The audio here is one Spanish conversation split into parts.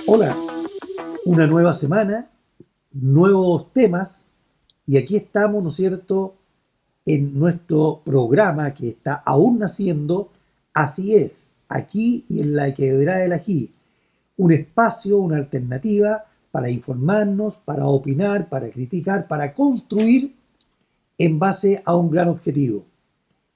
Hola, una nueva semana, nuevos temas y aquí estamos, ¿no es cierto?, en nuestro programa que está aún naciendo. Así es, aquí y en la Quebrada del Ají, un espacio, una alternativa para informarnos, para opinar, para criticar, para construir en base a un gran objetivo,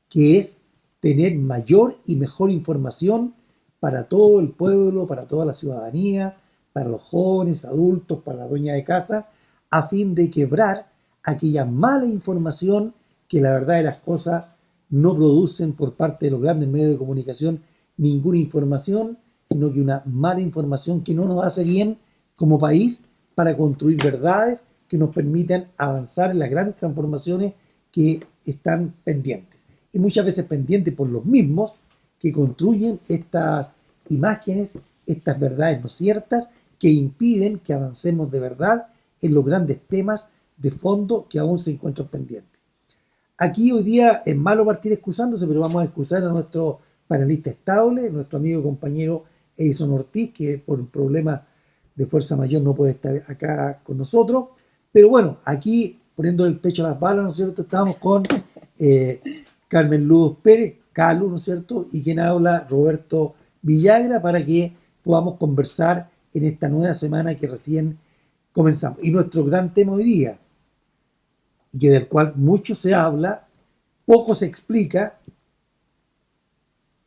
que es tener mayor y mejor información para todo el pueblo, para toda la ciudadanía, para los jóvenes, adultos, para la dueña de casa, a fin de quebrar aquella mala información que la verdad de las cosas no producen por parte de los grandes medios de comunicación ninguna información, sino que una mala información que no nos hace bien como país para construir verdades que nos permitan avanzar en las grandes transformaciones que están pendientes y muchas veces pendientes por los mismos que construyen estas imágenes, estas verdades no ciertas que impiden que avancemos de verdad en los grandes temas de fondo que aún se encuentran pendientes. Aquí hoy día es malo partir excusándose, pero vamos a excusar a nuestro panelista estable, nuestro amigo y compañero Edison Ortiz, que por un problema de fuerza mayor no puede estar acá con nosotros. Pero bueno, aquí poniendo el pecho a las balas, ¿no es cierto? Estamos con eh, Carmen Luz Pérez, Calu, ¿no es cierto? Y quien habla, Roberto Villagra, para que podamos conversar en esta nueva semana que recién comenzamos. Y nuestro gran tema hoy día, y que del cual mucho se habla, poco se explica,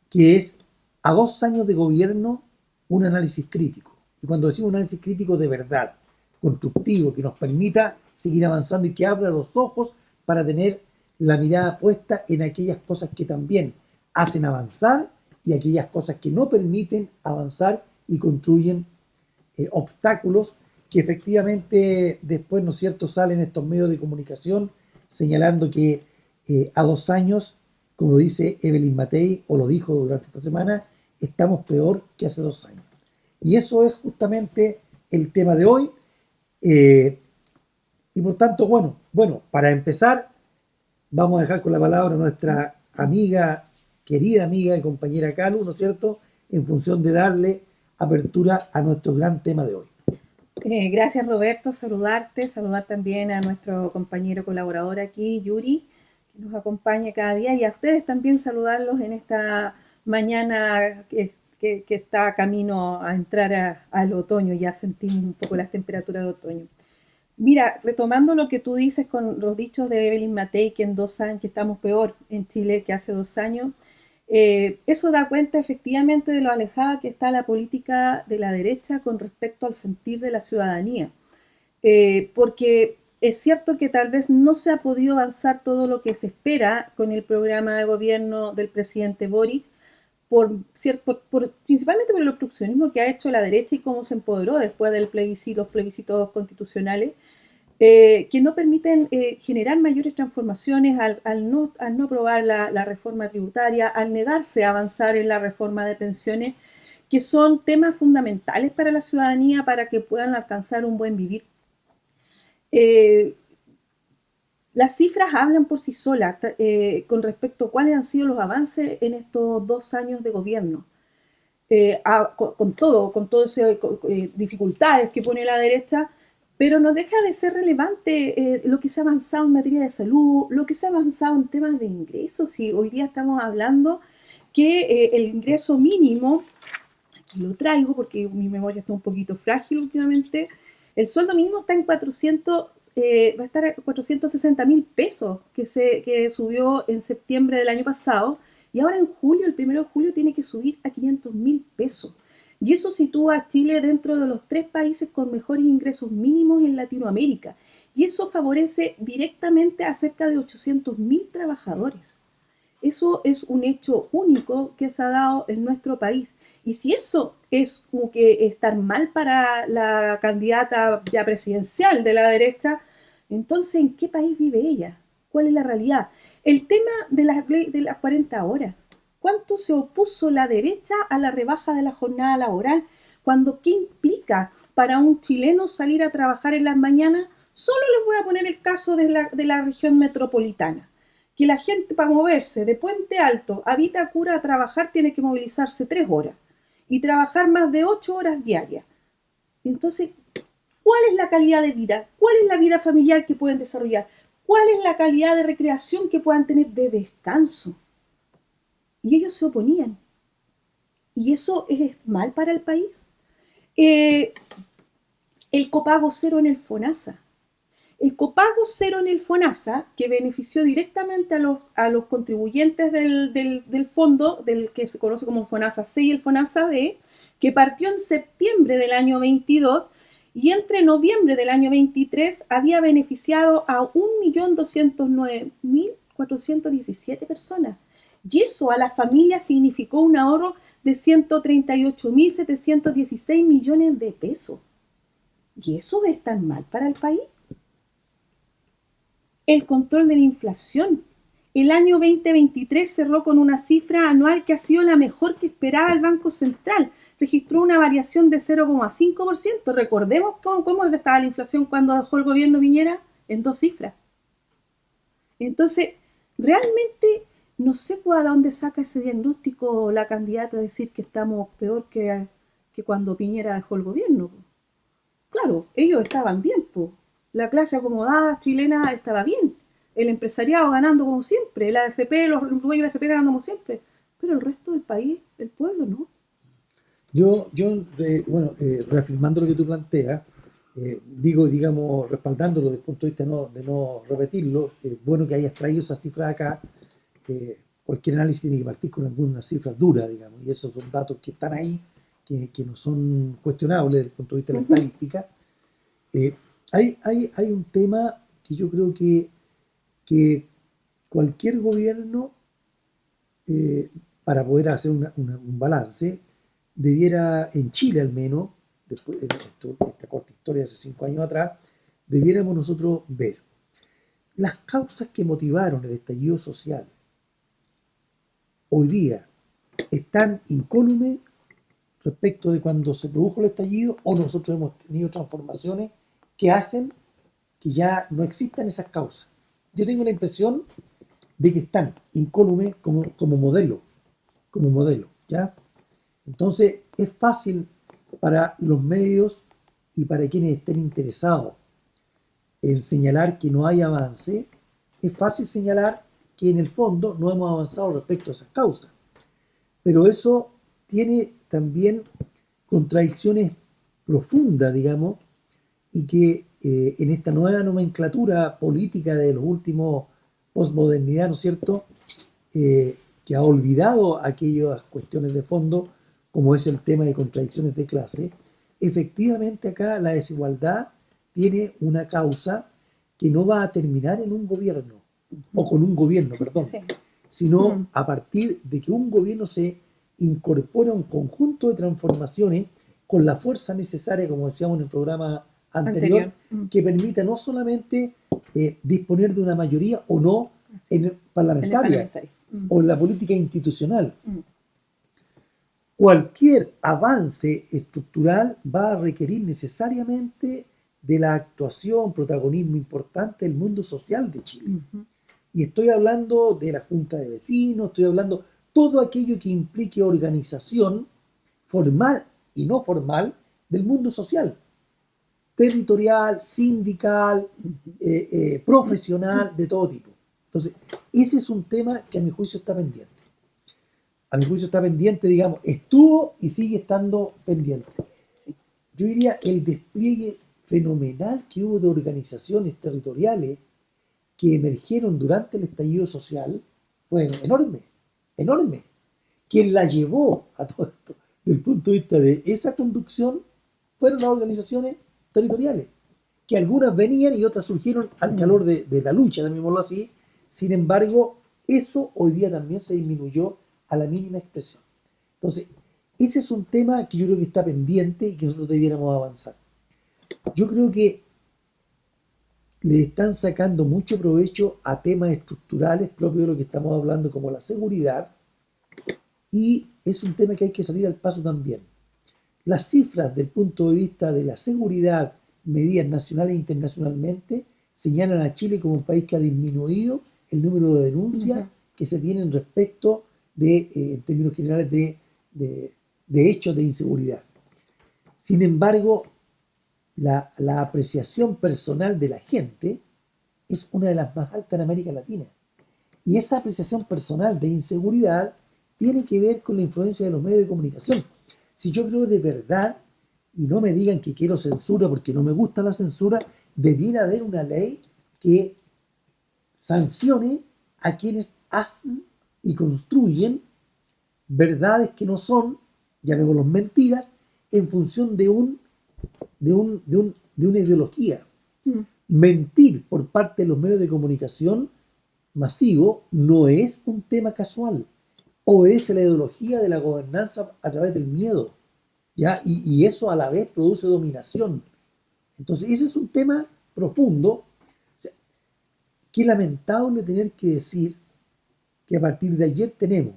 que es a 2 años de gobierno un análisis crítico. Y cuando decimos un análisis crítico de verdad, constructivo, que nos permita seguir avanzando y que abra los ojos para tener la mirada puesta en aquellas cosas que también hacen avanzar y aquellas cosas que no permiten avanzar y construyen obstáculos que efectivamente después, ¿no es cierto?, salen estos medios de comunicación señalando que a 2 años, como dice Evelyn Matei, o lo dijo durante esta semana, estamos peor que hace 2 años. Y eso es justamente el tema de hoy. eh, y por tanto, bueno, para empezar, vamos a dejar con la palabra a nuestra amiga, querida amiga y compañera Calu, ¿no es cierto?, en función de darle apertura a nuestro gran tema de hoy. Gracias Roberto, saludar también a nuestro compañero colaborador aquí, Yuri, que nos acompaña cada día, y a ustedes también saludarlos en esta mañana que está camino a entrar al otoño, ya sentimos un poco las temperaturas de otoño. Mira, retomando lo que tú dices con los dichos de Evelyn Matei, que en 2 años, que estamos peor en Chile que hace 2 años, eso da cuenta efectivamente de lo alejada que está la política de la derecha con respecto al sentir de la ciudadanía. Porque es cierto que tal vez no se ha podido avanzar todo lo que se espera con el programa de gobierno del presidente Boric, principalmente por el obstruccionismo que ha hecho la derecha y cómo se empoderó después del plebiscito, los plebiscitos constitucionales, que no permiten generar mayores transformaciones al no aprobar la reforma tributaria, al negarse a avanzar en la reforma de pensiones, que son temas fundamentales para la ciudadanía para que puedan alcanzar un buen vivir. Eh, las cifras hablan por sí solas con respecto a cuáles han sido los avances en estos 2 años de gobierno. Con todas esas dificultades que pone la derecha, pero no deja de ser relevante lo que se ha avanzado en materia de salud, lo que se ha avanzado en temas de ingresos, y hoy día estamos hablando que el ingreso mínimo, aquí lo traigo porque mi memoria está un poquito frágil últimamente, el sueldo mínimo está en 400, va a estar a 460.000 pesos, que subió en septiembre del año pasado, y ahora en julio, el 1 de julio, tiene que subir a 500.000 pesos. Y eso sitúa a Chile dentro de los 3 países con mejores ingresos mínimos en Latinoamérica. Y eso favorece directamente a cerca de 800.000 trabajadores. Eso es un hecho único que se ha dado en nuestro país. Y si eso es como que estar mal para la candidata ya presidencial de la derecha, entonces ¿en qué país vive ella? ¿Cuál es la realidad? El tema de las 40 horas. ¿Cuánto se opuso la derecha a la rebaja de la jornada laboral? Cuando, ¿qué implica para un chileno salir a trabajar en las mañanas? Solo les voy a poner el caso de la región metropolitana, que la gente para moverse de Puente Alto a Vitacura a trabajar tiene que movilizarse 3 horas y trabajar más de 8 horas diarias. Entonces, ¿cuál es la calidad de vida? ¿Cuál es la vida familiar que pueden desarrollar? ¿Cuál es la calidad de recreación que puedan tener de descanso? Y ellos se oponían. ¿Y eso es mal para el país? Eh, el copago cero en el FONASA. El copago cero en el FONASA, que benefició directamente a los contribuyentes del fondo, del que se conoce como FONASA C y el FONASA D, que partió en septiembre del año 22 y entre noviembre del año 23 había beneficiado a 1.209.417 personas. Y eso a las familias significó un ahorro de 138.716 millones de pesos. ¿Y eso es tan mal para el país? El control de la inflación. El año 2023 cerró con una cifra anual que ha sido la mejor que esperaba el Banco Central. Registró una variación de 0,5%. Recordemos cómo estaba la inflación cuando dejó el gobierno Piñera, en 2 cifras. Entonces, realmente no sé a dónde saca ese diagnóstico la candidata a decir que estamos peor que cuando Piñera dejó el gobierno. Claro, ellos estaban bien, pues. La clase acomodada chilena estaba bien. El empresariado ganando como siempre. La AFP, los dueños de la AFP ganando como siempre. Pero el resto del país, el pueblo, no. Reafirmando lo que tú planteas, digamos, respaldándolo desde el punto de vista de no repetirlo, bueno que hayas traído esa cifra acá. Cualquier análisis tiene que partir con algunas cifras duras, digamos, y esos son datos que están ahí, que no son cuestionables desde el punto de vista de la estadística. Hay un tema que yo creo que cualquier gobierno, para poder hacer un balance, debiera, en Chile al menos, después de esta corta historia de hace 5 años atrás, debiéramos nosotros ver las causas que motivaron el estallido social. Hoy día están incólumes respecto de cuando se produjo el estallido, o nosotros hemos tenido transformaciones que hacen que ya no existan esas causas. Yo tengo la impresión de que están incólumes como modelo, ¿ya? Entonces es fácil para los medios y para quienes estén interesados en señalar que no hay avance, es fácil señalar que en el fondo no hemos avanzado respecto a esas causas. Pero eso tiene también contradicciones profundas, digamos, y que en esta nueva nomenclatura política de los últimos posmodernidad, ¿no es cierto?, que ha olvidado aquellas cuestiones de fondo, como es el tema de contradicciones de clase. Efectivamente acá la desigualdad tiene una causa que no va a terminar en un gobierno, o con un gobierno, perdón, Sí. sino a partir de que un gobierno se incorpora a un conjunto de transformaciones con la fuerza necesaria, como decíamos en el programa anterior. Que permita no solamente disponer de una mayoría o no parlamentaria o en la política institucional. Cualquier avance estructural va a requerir necesariamente de la actuación, protagonismo importante del mundo social de Chile. Y estoy hablando de la Junta de Vecinos, estoy hablando todo aquello que implique organización formal y no formal del mundo social, territorial, sindical, profesional, de todo tipo. Entonces, ese es un tema que a mi juicio está pendiente. A mi juicio está pendiente, digamos, estuvo y sigue estando pendiente. Yo diría el despliegue fenomenal que hubo de organizaciones territoriales que emergieron durante el estallido social fue enorme, enorme. Quien la llevó a todo esto, desde el punto de vista de esa conducción, fueron las organizaciones territoriales, que algunas venían y otras surgieron al calor de la lucha, llamémoslo así. Sin embargo, eso hoy día también se disminuyó a la mínima expresión. Entonces, ese es un tema que yo creo que está pendiente y que nosotros debiéramos avanzar. Yo creo que le están sacando mucho provecho a temas estructurales propios de lo que estamos hablando, como la seguridad, y es un tema que hay que salir al paso también. Las cifras del punto de vista de la seguridad, medidas nacionales e internacionalmente, señalan a Chile como un país que ha disminuido el número de denuncias que se tienen respecto de, en términos generales, de hechos de inseguridad. Sin embargo, la apreciación personal de la gente es una de las más altas en América Latina. Y esa apreciación personal de inseguridad tiene que ver con la influencia de los medios de comunicación. Si yo creo de verdad, y no me digan que quiero censura porque no me gusta la censura, debiera haber una ley que sancione a quienes hacen y construyen verdades que no son, llamémoslos mentiras, en función de una ideología. Mm. Mentir por parte de los medios de comunicación masivo no es un tema casual. Obedece la ideología de la gobernanza a través del miedo, ¿ya? Y eso a la vez produce dominación. Entonces, ese es un tema profundo. O sea, qué lamentable tener que decir que a partir de ayer tenemos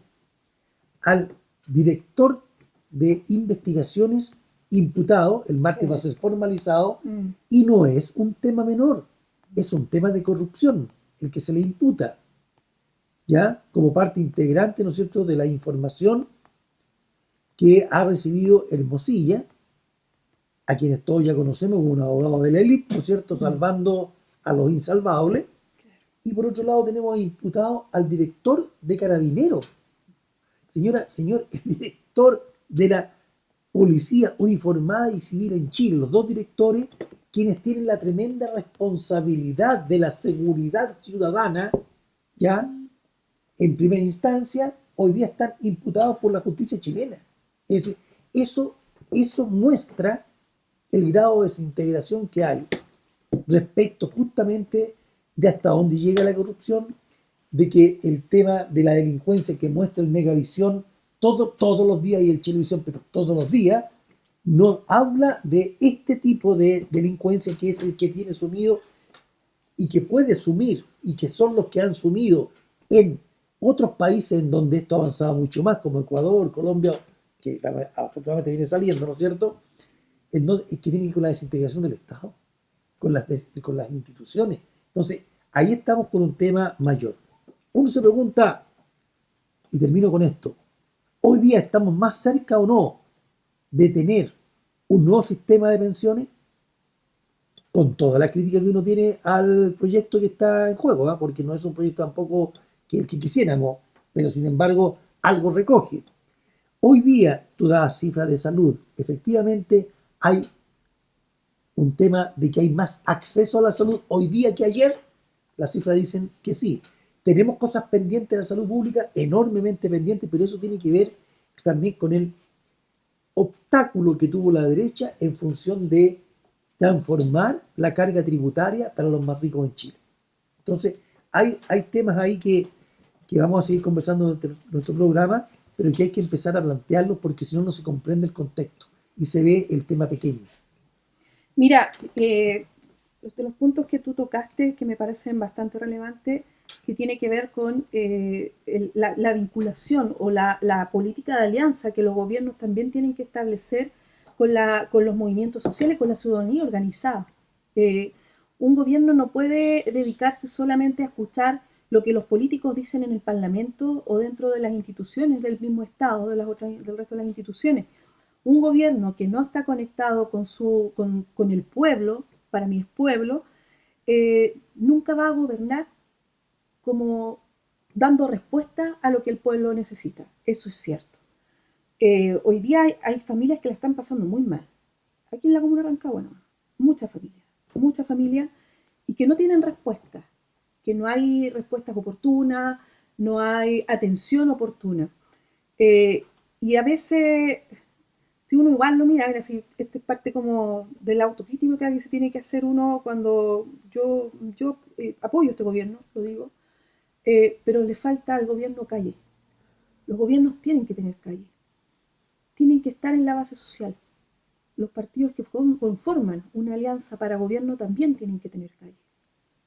al director de investigaciones imputado, el martes va a ser formalizado, y no es un tema menor, es un tema de corrupción, el que se le imputa, ¿ya? Como parte integrante, ¿no es cierto?, de la información que ha recibido Hermosilla, a quienes todos ya conocemos como un abogado de la élite, ¿no es cierto?, salvando a los insalvables. Y por otro lado tenemos imputado al director de Carabineros. Señor, el director de la Policía Uniformada y Civil en Chile, los dos directores, quienes tienen la tremenda responsabilidad de la seguridad ciudadana, ya en primera instancia, hoy día están imputados por la justicia chilena. Es decir, eso muestra el grado de desintegración que hay respecto justamente de hasta dónde llega la corrupción, de que el tema de la delincuencia que muestra el Megavisión todos los días y el Chilevisión, pero todos los días, nos habla de este tipo de delincuencia que es el que tiene sumido y que puede sumir y que son los que han sumido en otros países en donde esto ha avanzado mucho más, como Ecuador, Colombia, que afortunadamente viene saliendo, ¿no es cierto? Es que tiene que ver con la desintegración del Estado, con las instituciones. Entonces, ahí estamos con un tema mayor. Uno se pregunta, y termino con esto, ¿hoy día estamos más cerca o no de tener un nuevo sistema de pensiones? Con toda la crítica que uno tiene al proyecto que está en juego, ¿eh? Porque no es un proyecto tampoco que el que quisiéramos, pero sin embargo algo recoge. Hoy día, tú das cifras de salud, efectivamente hay un tema de que hay más acceso a la salud hoy día que ayer. Las cifras dicen que sí. Tenemos cosas pendientes de la salud pública, enormemente pendientes, pero eso tiene que ver también con el obstáculo que tuvo la derecha en función de transformar la carga tributaria para los más ricos en Chile. Entonces, hay temas ahí que vamos a seguir conversando en nuestro programa, pero que hay que empezar a plantearlos porque si no, no se comprende el contexto y se ve el tema pequeño. Mira, de los puntos que tú tocaste que me parecen bastante relevantes, que tiene que ver con la vinculación o la política de alianza que los gobiernos también tienen que establecer con los movimientos sociales, con la ciudadanía organizada. Un gobierno no puede dedicarse solamente a escuchar lo que los políticos dicen en el Parlamento o dentro de las instituciones del mismo Estado, del resto de las instituciones. Un gobierno que no está conectado con el pueblo, para mí es pueblo, nunca va a gobernar como dando respuesta a lo que el pueblo necesita. Eso es cierto. Hoy día hay familias que la están pasando muy mal. Aquí en la comuna de Rancagua, muchas familias, y que no tienen respuesta, que no hay respuestas oportunas, no hay atención oportuna. Y a veces, si uno igual lo mira, si esta es parte como de la autocrítica que se tiene que hacer uno cuando yo apoyo este gobierno, lo digo, pero le falta al gobierno calle. Los gobiernos tienen que tener calle, tienen que estar en la base social. Los partidos que conforman una alianza para gobierno también tienen que tener calle.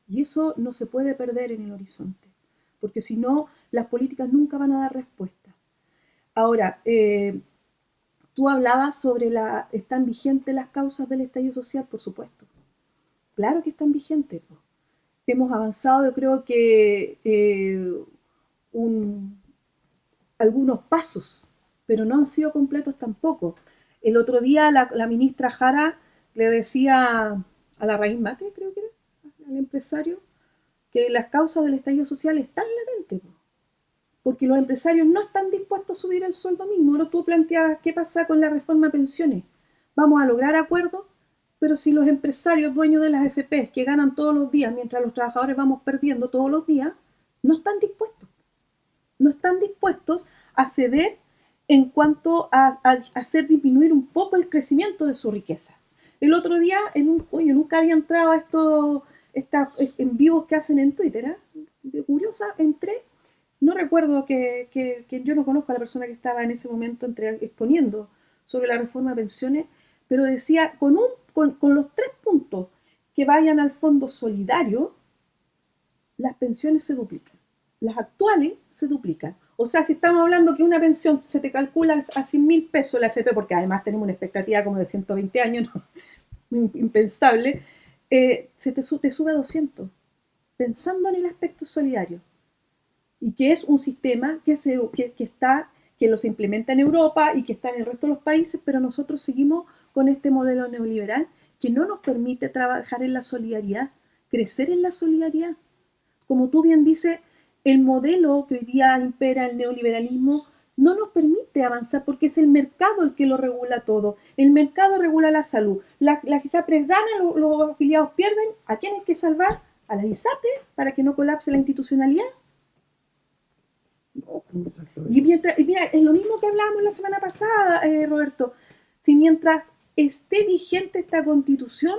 Y eso no se puede perder en el horizonte, porque si no, las políticas nunca van a dar respuesta. Ahora, tú hablabas sobre ¿están vigentes las causas del estallido social? Por supuesto. Claro que están vigentes. Hemos avanzado, yo creo que algunos pasos, pero no han sido completos tampoco. El otro día la ministra Jara le decía a la raíz mate, creo que era, al empresario, que las causas del estallido social están latentes, porque los empresarios no están dispuestos a subir el sueldo mínimo. Ahora tú planteabas qué pasa con la reforma a pensiones. Vamos a lograr acuerdos, pero si los empresarios dueños de las FP que ganan todos los días, mientras los trabajadores vamos perdiendo todos los días, no están dispuestos a ceder en cuanto a hacer disminuir un poco el crecimiento de su riqueza. El otro día, nunca había entrado a estos en vivos que hacen en Twitter, de curiosa, entré, no recuerdo que yo no conozco a la persona que estaba en ese momento exponiendo sobre la reforma de pensiones, pero decía, con los 3 puntos que vayan al fondo solidario, las pensiones se duplican. Las actuales se duplican. O sea, si estamos hablando que una pensión se te calcula a 100.000 pesos la FP, porque además tenemos una expectativa como de 120 años, ¿no? Impensable, te sube a 200, pensando en el aspecto solidario. Y que es un sistema que se implementa en Europa y que está en el resto de los países, pero nosotros seguimos con este modelo neoliberal que no nos permite trabajar en la solidaridad, crecer en la solidaridad. Como tú bien dices, el modelo que hoy día impera el neoliberalismo no nos permite avanzar porque es el mercado el que lo regula todo. El mercado regula la salud. Las ISAPRES ganan, los afiliados pierden. ¿A quién hay que salvar? A las ISAPRES para que no colapse la institucionalidad. No. Y mira, es lo mismo que hablábamos la semana pasada, Roberto. Si mientras esté vigente esta constitución,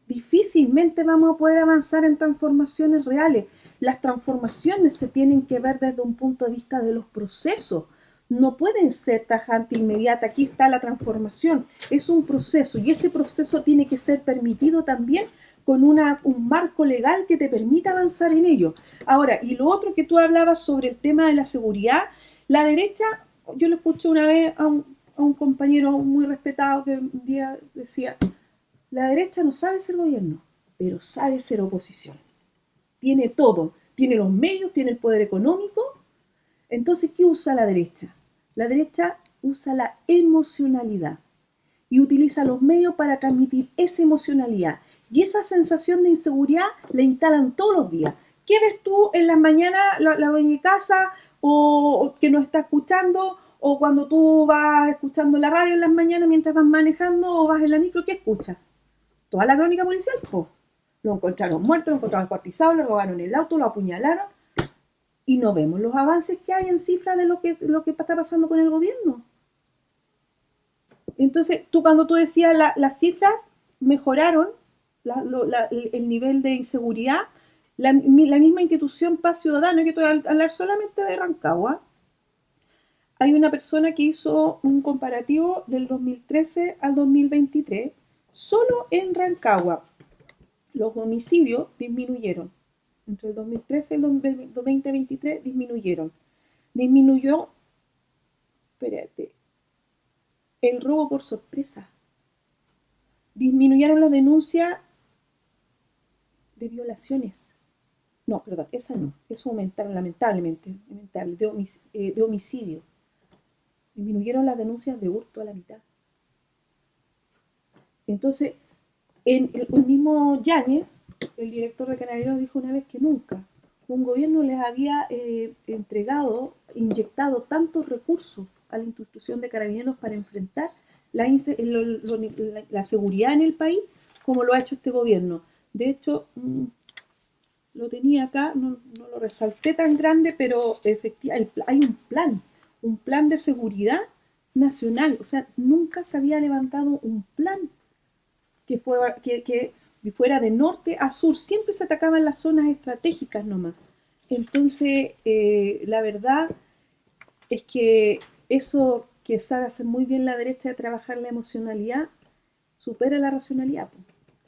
difícilmente vamos a poder avanzar en transformaciones reales. Las transformaciones se tienen que ver desde un punto de vista de los procesos. No pueden ser tajante, inmediata. Aquí está la transformación. Es un proceso y ese proceso tiene que ser permitido también con un marco legal que te permita avanzar en ello. Ahora, y lo otro que tú hablabas sobre el tema de la seguridad, la derecha, yo lo escuché una vez a un compañero muy respetado que un día decía, la derecha no sabe ser gobierno, pero sabe ser oposición. Tiene todo, tiene los medios, tiene el poder económico. Entonces, ¿qué usa la derecha? La derecha usa la emocionalidad y utiliza los medios para transmitir esa emocionalidad. Y esa sensación de inseguridad la instalan todos los días. ¿Qué ves tú en las mañanas, la dueña de casa, o que nos está escuchando, o cuando tú vas escuchando la radio en las mañanas mientras vas manejando o vas en la micro? ¿Qué escuchas? Toda la crónica policial, pues. Lo encontraron muerto, lo encontraron descuartizado, le robaron el auto, lo apuñalaron. Y no vemos los avances que hay en cifras de lo que está pasando con el gobierno. Entonces, cuando tú decías las cifras mejoraron, el nivel de inseguridad, la misma institución Paz Ciudadana, que te voy a hablar solamente de Rancagua, hay una persona que hizo un comparativo del 2013 al 2023, solo en Rancagua los homicidios disminuyeron. Entre el 2013 y el 2023 disminuyeron. Disminuyó, el robo por sorpresa. Disminuyeron las denuncias de violaciones. No, perdón, esas no. Eso aumentaron lamentablemente, de homicidio. Disminuyeron las denuncias de hurto a la mitad. Entonces, el mismo Yáñez, el director de Carabineros, dijo una vez que nunca un gobierno les había inyectado tantos recursos a la institución de Carabineros para enfrentar la seguridad en el país como lo ha hecho este gobierno. De hecho, lo tenía acá, no lo resalté tan grande, pero efectivamente hay un plan de seguridad nacional. O sea, nunca se había levantado un plan que fuera de norte a sur. Siempre se atacaban las zonas estratégicas nomás. Entonces, la verdad es que eso que sabe hacer muy bien la derecha de trabajar la emocionalidad supera la racionalidad.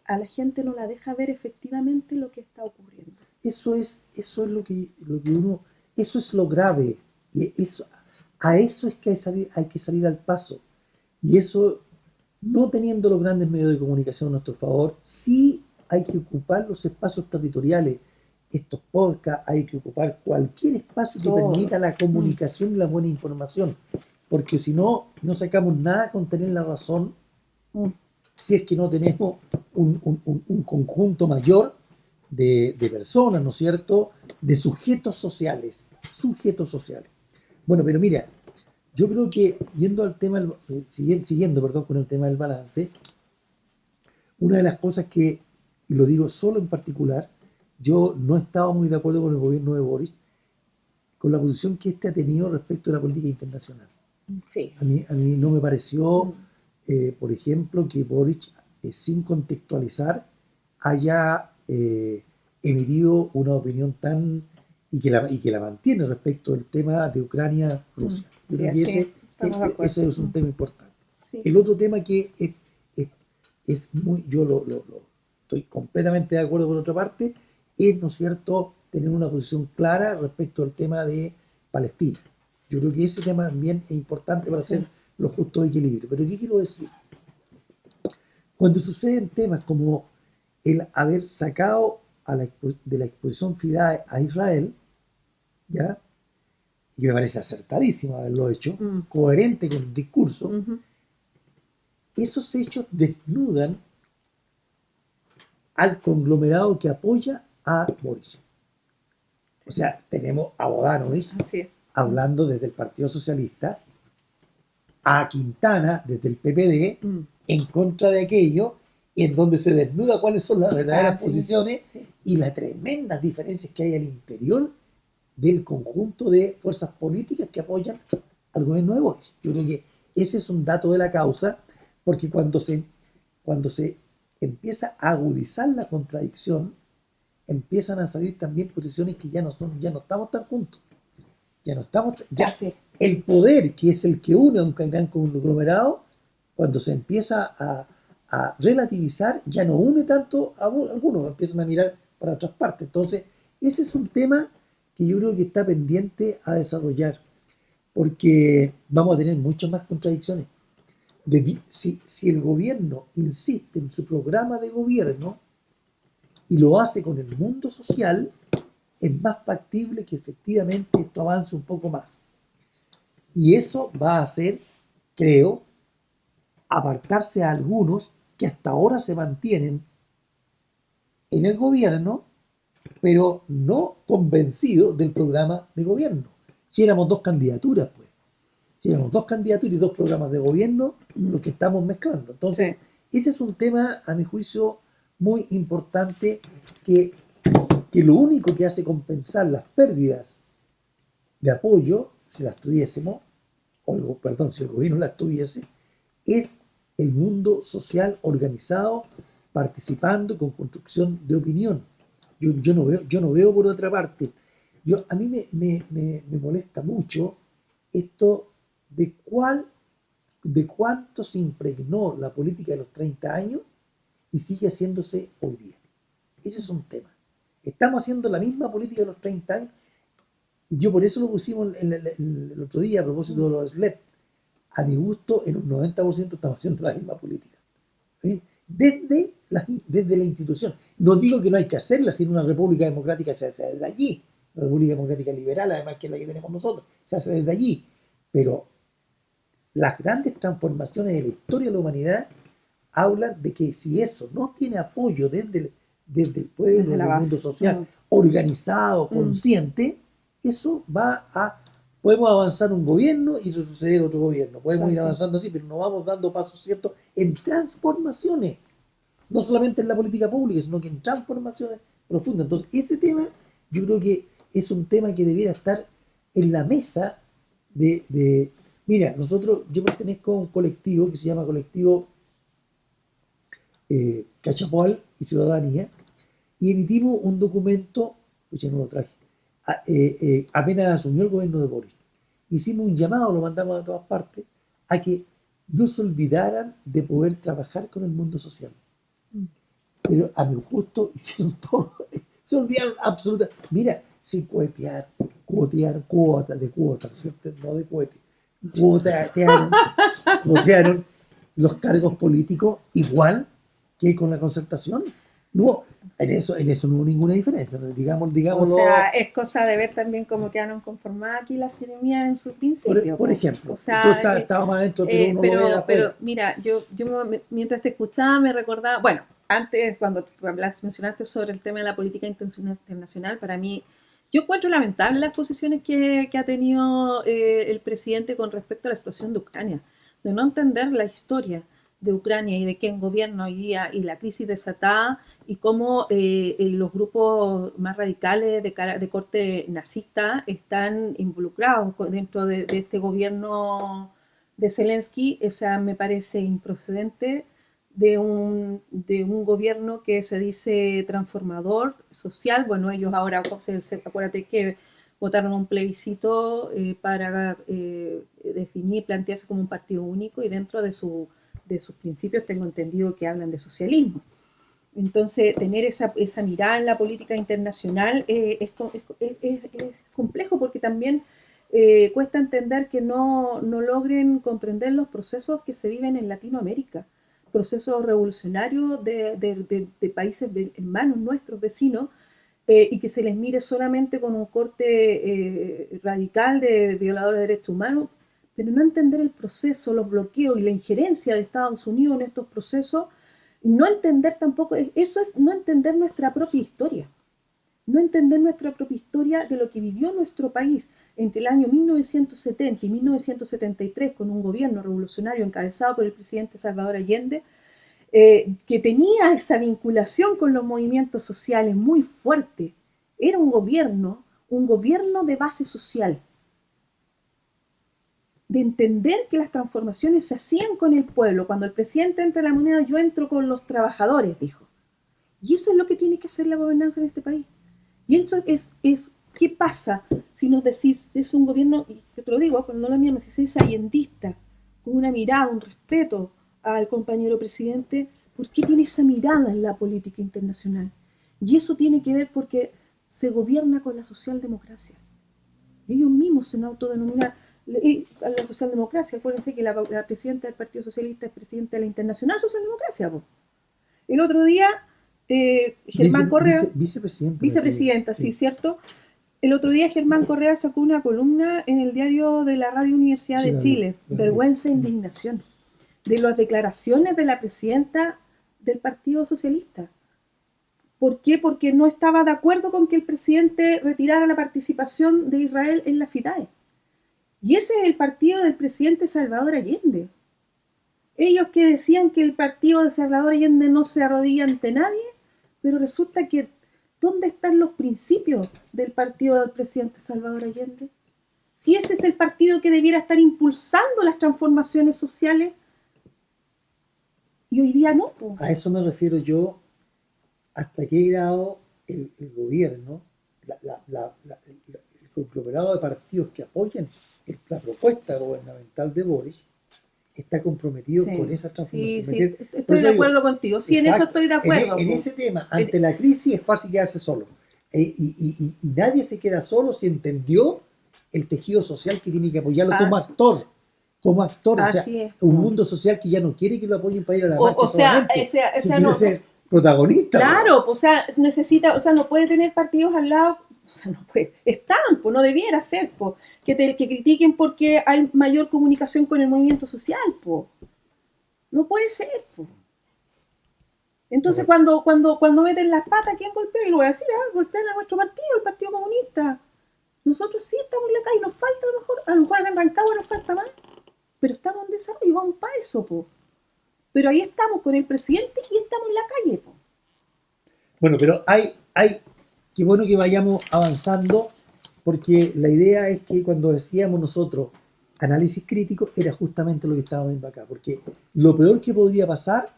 A la gente no la deja ver efectivamente lo que está ocurriendo. Eso es lo que uno, eso es lo grave. Y a eso es que hay que salir al paso. Y eso, no teniendo los grandes medios de comunicación a nuestro favor, sí hay que ocupar los espacios territoriales. Estos podcasts, hay que ocupar cualquier espacio que permita la comunicación y la buena información. Porque si no, no sacamos nada con tener la razón si es que no tenemos un conjunto mayor de personas, ¿no es cierto?, de sujetos sociales, Bueno, pero mira, yo creo que yendo al tema, siguiendo, perdón, con el tema del balance, una de las cosas que, y lo digo solo en particular, yo no estaba muy de acuerdo con el gobierno de Boris, con la posición que éste ha tenido respecto a la política internacional. Sí. A mí no me pareció, por ejemplo, que Boris, sin contextualizar, haya emitido una opinión tan y que la mantiene respecto al tema de Ucrania-Rusia. Yo creo que ese es un tema importante. Sí. El otro tema que es muy, yo estoy completamente de acuerdo por otra parte, es, ¿no es cierto?, tener una posición clara respecto al tema de Palestina. Yo creo que ese tema también es importante para hacer los justos equilibrios. Pero ¿qué quiero decir? Cuando suceden temas como el haber sacado de la exposición FIDAE a Israel, ¿ya?, y me parece acertadísimo haberlo hecho, coherente con el discurso, esos hechos desnudan al conglomerado que apoya a Boris. O sea, tenemos a Bodanovich hablando desde el Partido Socialista, a Quintana desde el PPD en contra de aquello, en donde se desnuda cuáles son las verdaderas posiciones y las tremendas diferencias que hay al interior del conjunto de fuerzas políticas que apoyan al gobierno de Boris. Yo creo que ese es un dato de la causa, porque cuando se empieza a agudizar la contradicción, empiezan a salir también posiciones que ya no estamos tan juntos. El poder, que es el que une a un gran conglomerado, cuando se empieza a relativizar, ya no une tanto a algunos, empiezan a mirar para otras partes. Entonces, ese es un tema que yo creo que está pendiente a desarrollar, porque vamos a tener muchas más contradicciones. Si el gobierno insiste en su programa de gobierno y lo hace con el mundo social, es más factible que efectivamente esto avance un poco más. Y eso va a hacer, creo, apartarse a algunos que hasta ahora se mantienen en el gobierno, pero no convencidos del programa de gobierno. Si éramos dos candidaturas, pues. Si éramos dos candidaturas y dos programas de gobierno, los que estamos mezclando. Entonces, ese es un tema, a mi juicio, muy importante, que lo único que hace compensar las pérdidas de apoyo, si las tuviésemos, si el gobierno las tuviese, es el mundo social organizado, participando con construcción de opinión. Yo no veo por otra parte. A mí me molesta mucho esto de cuánto se impregnó la política de los 30 años y sigue haciéndose hoy día. Ese es un tema. Estamos haciendo la misma política de los 30 años y yo por eso lo pusimos el otro día a propósito de los SLEP. A mi gusto, en un 90% estamos haciendo la misma política. ¿Sí? Desde la institución. No digo que no hay que hacerla, si en una república democrática se hace desde allí. Una república democrática liberal, además, que es la que tenemos nosotros, se hace desde allí. Pero las grandes transformaciones de la historia de la humanidad hablan de que si eso no tiene apoyo desde el pueblo, desde el mundo social, organizado, consciente, eso podemos avanzar un gobierno y retroceder otro gobierno. Podemos ir avanzando así, pero no vamos dando pasos ciertos en transformaciones. No solamente en la política pública, sino que en transformaciones profundas. Entonces, ese tema, yo creo que es un tema que debiera estar en la mesa de mira, yo pertenezco a un colectivo que se llama Colectivo Cachapoal y Ciudadanía, y emitimos un documento, pues ya no lo traje, apenas asumió el gobierno de Boris. Hicimos un llamado, lo mandamos a todas partes, a que no se olvidaran de poder trabajar con el mundo social. Pero a mi gusto hicieron todo, se olvidaron absolutamente. Mira, si cuotearon cuotas, ¿cierto? No de cohete, cuotearon los cargos políticos igual que con la concertación. No, En eso no hubo ninguna diferencia, digámoslo. O sea, es cosa de ver también cómo quedaron conformadas aquí las seremías en su principio. Por ejemplo, o sea, tú estabas más adentro, pero uno lo ve de afuera. pero mira, mientras te escuchaba me recordaba, bueno, antes cuando mencionaste sobre el tema de la política internacional, para mí, yo encuentro lamentable las posiciones que ha tenido el presidente con respecto a la situación de Ucrania, de no entender la historia de Ucrania y de quién gobierna hoy día y la crisis desatada y cómo los grupos más radicales de corte nazista están involucrados dentro de este gobierno de Zelensky. O sea, me parece improcedente de un gobierno que se dice transformador social. Bueno, ellos ahora, acuérdate que votaron un plebiscito para definir, plantearse como un partido único y dentro de sus principios tengo entendido que hablan de socialismo. Entonces, tener esa mirada en la política internacional es complejo porque también cuesta entender que no logren comprender los procesos que se viven en Latinoamérica, procesos revolucionarios de países hermanos nuestros, vecinos, y que se les mire solamente con un corte radical de violador de derechos humanos, pero no entender el proceso, los bloqueos y la injerencia de Estados Unidos en estos procesos, y no entender tampoco, eso es no entender nuestra propia historia, no entender nuestra propia historia de lo que vivió nuestro país entre el año 1970 y 1973 con un gobierno revolucionario encabezado por el presidente Salvador Allende, que tenía esa vinculación con los movimientos sociales muy fuerte. Era un gobierno de base social, de entender que las transformaciones se hacían con el pueblo. Cuando el presidente entra a la moneda, yo entro con los trabajadores, dijo. Y eso es lo que tiene que hacer la gobernanza en este país. Y eso es ¿qué pasa si nos decís, es un gobierno, y yo te lo digo, cuando no lo mismo, si es allendista, con una mirada, un respeto al compañero presidente, ¿por qué tiene esa mirada en la política internacional? Y eso tiene que ver porque se gobierna con la socialdemocracia. Y ellos mismos se autodenominan la socialdemocracia. Acuérdense que la presidenta del Partido Socialista es presidenta de la Internacional Socialdemocracia. El otro día, Germán Correa... Vicepresidenta, sí, ¿cierto? El otro día Germán Correa sacó una columna en el diario de la Radio Universidad de Chile, Vergüenza e Indignación, de las declaraciones de la presidenta del Partido Socialista. ¿Por qué? Porque no estaba de acuerdo con que el presidente retirara la participación de Israel en la FIDAE. Y ese es el partido del presidente Salvador Allende. Ellos que decían que el partido de Salvador Allende no se arrodilla ante nadie, pero resulta que ¿dónde están los principios del partido del presidente Salvador Allende? Si ese es el partido que debiera estar impulsando las transformaciones sociales, y hoy día no. A eso me refiero yo, hasta qué grado el gobierno, el conglomerado de partidos que apoyan la propuesta gubernamental de Boris, está comprometido con esa transformación. Sí, estoy de acuerdo contigo. Sí, exacto, en eso estoy de acuerdo. En ese tema, ante la crisis es fácil quedarse solo. Y nadie se queda solo si entendió el tejido social que tiene que apoyarlo como actor. O sea, un mundo social que ya no quiere que lo apoyen para ir a la marcha solamente. Quiere ser protagonista. Claro, o sea, no puede tener partidos al lado, o sea, no puede, están, no debiera ser, que critiquen porque hay mayor comunicación con el movimiento social, no puede ser, Entonces, cuando meten las patas, ¿quién golpea? Y lo voy a decir, golpean a nuestro partido, el Partido Comunista. Nosotros sí estamos en la calle, nos falta a lo mejor en Rancagua nos falta más, pero estamos en desarrollo y vamos para eso, Pero ahí estamos con el presidente y estamos en la calle, Bueno, pero qué bueno que vayamos avanzando, porque la idea es que cuando decíamos nosotros análisis crítico, era justamente lo que estábamos viendo acá, porque lo peor que podría pasar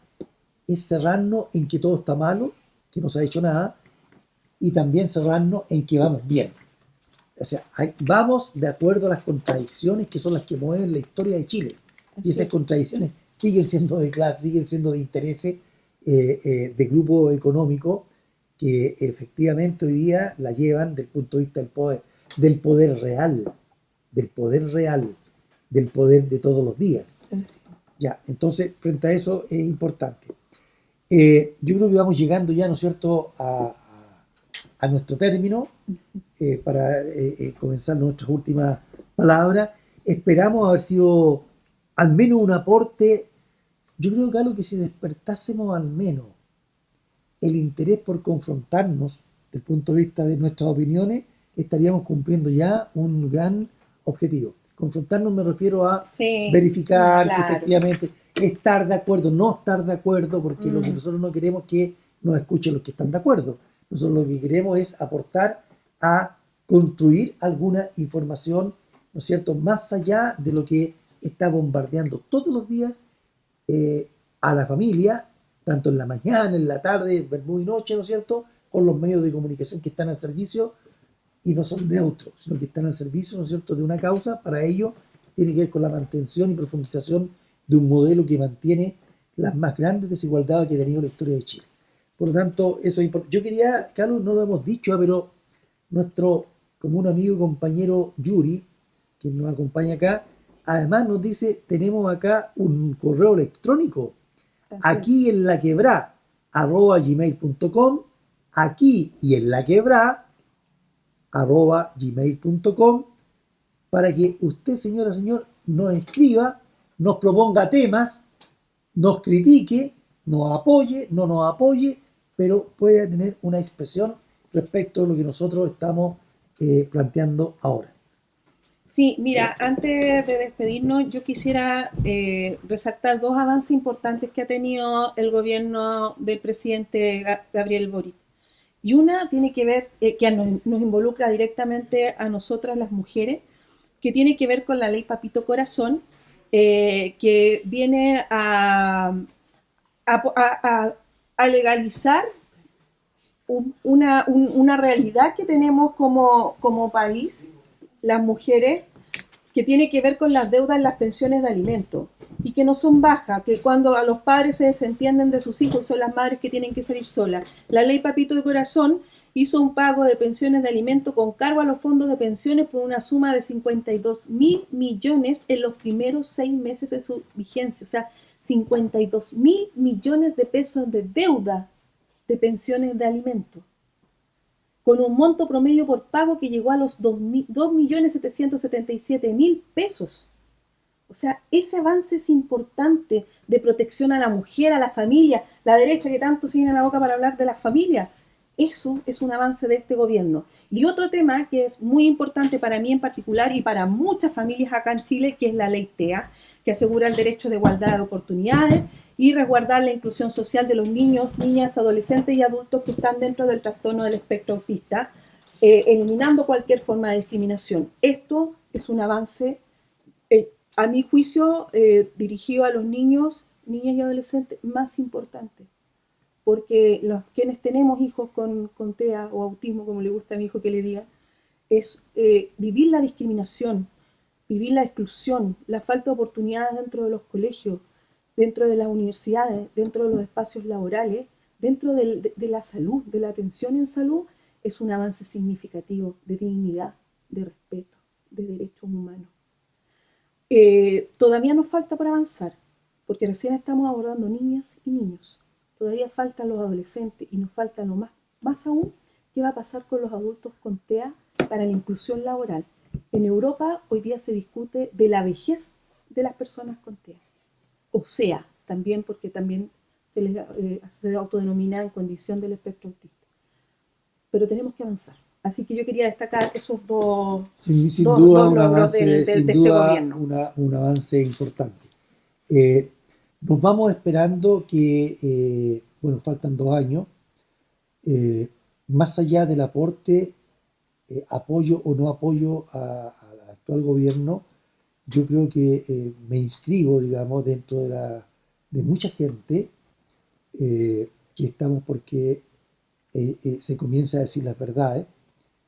es cerrarnos en que todo está malo, que no se ha hecho nada, y también cerrarnos en que vamos bien. O sea, vamos de acuerdo a las contradicciones que son las que mueven la historia de Chile. Y esas contradicciones siguen siendo de clase, siguen siendo de intereses de grupos económicos que efectivamente hoy día la llevan desde el punto de vista del poder real, del poder de todos los días. Ya, entonces, frente a eso es importante. Yo creo que vamos llegando ya, ¿no es cierto?, a nuestro término para comenzar nuestras últimas palabras. Esperamos haber sido al menos un aporte. Yo creo que algo que si despertásemos al menos el interés por confrontarnos desde el punto de vista de nuestras opiniones, estaríamos cumpliendo ya un gran objetivo. Confrontarnos me refiero a Sí, verificar que claro. efectivamente estar de acuerdo, no estar de acuerdo, porque lo que nosotros no queremos es que nos escuchen los que están de acuerdo. Nosotros lo que queremos es aportar a construir alguna información, ¿no es cierto?, más allá de lo que está bombardeando todos los días eh, a la familia, tanto en la mañana, en la tarde, muy noche, ¿no es cierto?, con los medios de comunicación que están al servicio y no son neutros, sino que están al servicio, ¿no es cierto?, de una causa. Para ello tiene que ver con la mantención y profundización de un modelo que mantiene las más grandes desigualdades que ha tenido la historia de Chile. Por lo tanto, eso es importante. Yo quería, Carlos, no lo hemos dicho, pero nuestro común amigo y compañero Yuri, que nos acompaña acá, además nos dice, tenemos acá un correo electrónico, Así aquí es. en la quebrá, @gmail.com, aquí y en la quebrá, @gmail.com, para que usted, señora, señor, nos escriba, nos proponga temas, nos critique, nos apoye, no nos apoye, pero pueda tener una expresión respecto a lo que nosotros estamos planteando ahora. Sí, mira, antes de despedirnos, yo quisiera resaltar dos avances importantes que ha tenido el gobierno del presidente Gabriel Boric. Y una tiene que ver, que nos involucra directamente a nosotras las mujeres, que tiene que ver con la ley Papito Corazón, que viene a, a legalizar una realidad que tenemos como país, las mujeres, que tiene que ver con las deudas en las pensiones de alimentos y que no son bajas, que cuando a los padres se desentienden de sus hijos son las madres que tienen que salir solas. La ley Papito de Corazón hizo un pago de pensiones de alimentos con cargo a los fondos de pensiones por una suma de 52.000 millones en los primeros 6 meses de su vigencia. O sea, 52.000 millones de pesos de deuda de pensiones de alimentos, con un monto promedio por pago que llegó a los 2.777.000 pesos. O sea, ese avance es importante de protección a la mujer, a la familia, la derecha que tanto se llena la boca para hablar de la familia. Eso es un avance de este gobierno. Y otro tema que es muy importante para mí en particular y para muchas familias acá en Chile, que es la ley TEA, que asegura el derecho de igualdad de oportunidades y resguardar la inclusión social de los niños, niñas, adolescentes y adultos que están dentro del trastorno del espectro autista, eliminando cualquier forma de discriminación. Esto es un avance a mi juicio, dirigido a los niños, niñas y adolescentes más importante, porque quienes tenemos hijos con TEA o autismo, como le gusta a mi hijo que le diga, es vivir la discriminación, vivir la exclusión, la falta de oportunidades dentro de los colegios, dentro de las universidades, dentro de los espacios laborales, dentro de la salud, de la atención en salud, es un avance significativo de dignidad, de respeto, de derechos humanos. Todavía nos falta por avanzar, porque recién estamos abordando niñas y niños. Todavía faltan los adolescentes y nos falta lo más aún, qué va a pasar con los adultos con TEA para la inclusión laboral. En Europa hoy día se discute de la vejez de las personas con TEA. O sea, también porque también se autodenomina en condición del espectro autista. Pero tenemos que avanzar. Así que yo quería destacar esos Sin duda dos un logros avance, sin de este duda gobierno. un avance importante. Eh, Nos vamos esperando que, bueno, faltan 2 años, eh, más allá del aporte, apoyo o no apoyo al actual gobierno, yo creo que me inscribo, digamos, dentro de mucha gente que estamos porque se comienza a decir las verdades,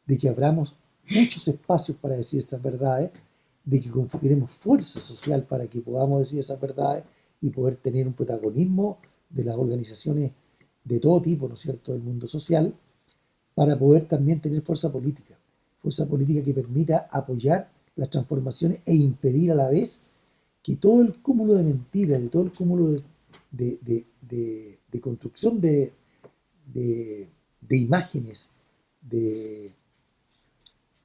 de que abramos muchos espacios para decir estas verdades, de que configuremos fuerza social para que podamos decir esas verdades y poder tener un protagonismo de las organizaciones de todo tipo, ¿no es cierto?, del mundo social, para poder también tener fuerza política que permita apoyar las transformaciones e impedir a la vez que todo el cúmulo de mentiras, de todo el cúmulo de de construcción de imágenes, de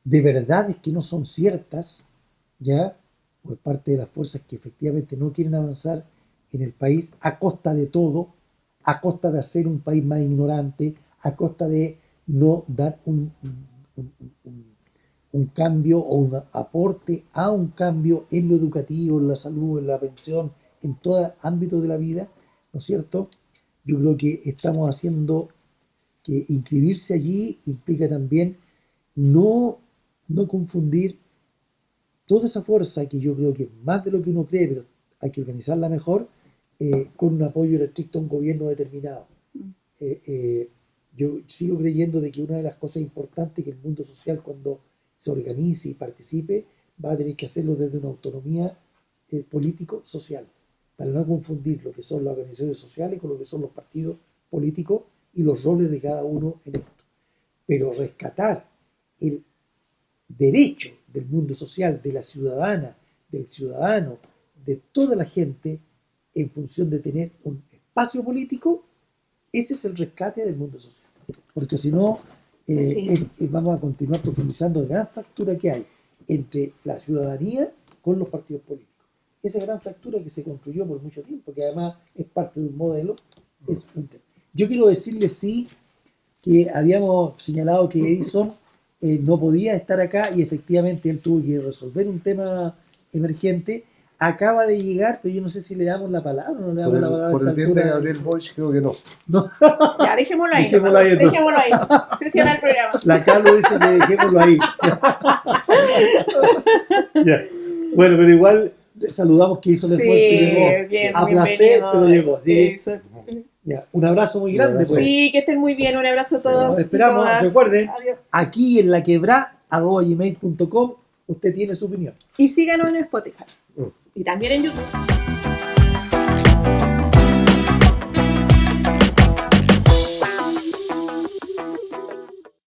verdades que no son ciertas, ya, por parte de las fuerzas que efectivamente no quieren avanzar en el país a costa de todo, a costa de hacer un país más ignorante, a costa de no dar un cambio o un aporte a un cambio en lo educativo, en la salud, en la pensión, en todo ámbito de la vida, ¿no es cierto? Yo creo que estamos haciendo que inscribirse allí implica también no confundir toda esa fuerza, que yo creo que es más de lo que uno cree, pero hay que organizarla mejor, con un apoyo restricto a un gobierno determinado. Yo sigo creyendo de que una de las cosas importantes que el mundo social, cuando se organice y participe, va a tener que hacerlo desde una autonomía político-social, para no confundir lo que son las organizaciones sociales con lo que son los partidos políticos y los roles de cada uno en esto. Pero rescatar el derecho del mundo social, de la ciudadana, del ciudadano, de toda la gente, en función de tener un espacio político, ese es el rescate del mundo social. Porque si no, vamos a continuar profundizando la gran fractura que hay entre la ciudadanía con los partidos políticos. Esa gran fractura que se construyó por mucho tiempo, que además es parte de un modelo, es un tema. Yo quiero decirles, sí, que habíamos señalado que Edison no podía estar acá, y efectivamente él tuvo que resolver un tema emergente. Acaba de llegar, pero yo no sé si le damos la palabra o no le damos la palabra. Por el bien de Gabriel Boich, creo que no. Ya, dejémoslo ahí. Dejémoslo ahí. Se cierra el programa. La Carlos dice que dejémoslo ahí. Ya. Bueno, pero igual saludamos que hizo el esfuerzo y llegó bien, a placer, pero llegó. Así que, ya, un abrazo muy grande. Pues. Sí, que estén muy bien. Un abrazo a todos. Nos esperamos. Recuerden, adiós. Aquí en laquebrá@gmail.com usted tiene su opinión. Y síganos en Spotify. Y también en YouTube.